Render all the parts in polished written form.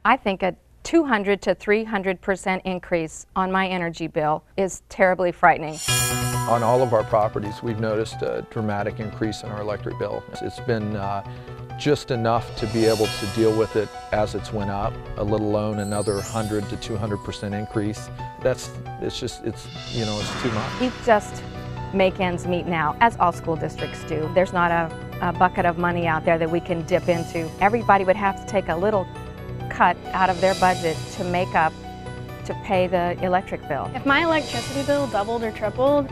I think a 200 to 300% increase on my energy bill is terribly frightening. On all of our properties, we've noticed a dramatic increase in our electric bill. It's been just enough to be able to deal with it as it's went up, let alone another 100 to 200% increase. It's too much. You just make ends meet now, as all school districts do. There's not a bucket of money out there that we can dip into. Everybody would have to take a little cut out of their budget to make up to pay the electric bill. If my electricity bill doubled or tripled,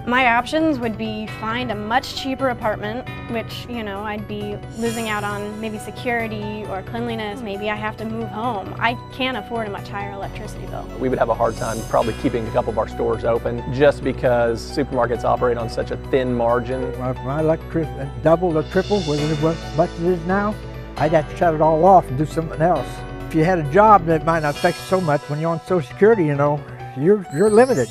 my options would be find a much cheaper apartment, which, I'd be losing out on maybe security or cleanliness. Maybe I have to move home. I can't afford a much higher electricity bill. We would have a hard time probably keeping a couple of our stores open just because supermarkets operate on such a thin margin. If my electricity doubled or tripled, whether it was as much as it is now, I'd have to shut it all off and do something else. If you had a job that might not affect you so much, when you're on Social Security, you're limited.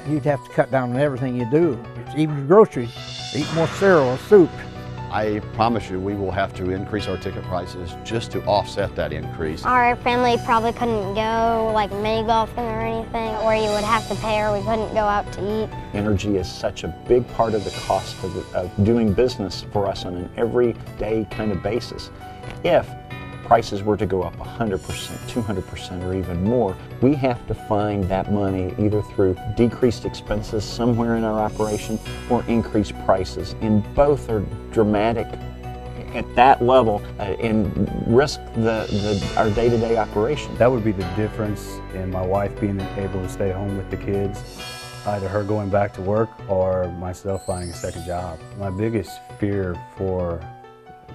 You'd have to cut down on everything you do, even groceries, eat more cereal or soup. I promise you we will have to increase our ticket prices just to offset that increase. Our family probably couldn't go like mini golfing or anything, or you would have to pay, or we couldn't go out to eat. Energy is such a big part of the cost of doing business for us on an everyday kind of basis. If prices were to go up 100%, 200%, or even more, we have to find that money either through decreased expenses somewhere in our operation or increased prices. And both are dramatic at that level and risk our day-to-day operation. That would be the difference in my wife being able to stay home with the kids, either her going back to work or myself finding a second job. My biggest fear for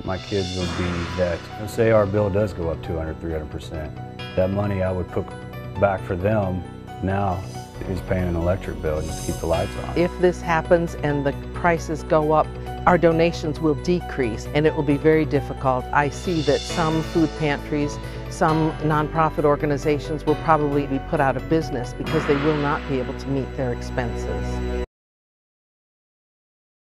my kids would be that, let's say our bill does go up 200, 300%. That money I would put back for them now is paying an electric bill just to keep the lights on. If this happens and the prices go up, our donations will decrease and it will be very difficult. I see that some food pantries, some nonprofit organizations will probably be put out of business because they will not be able to meet their expenses.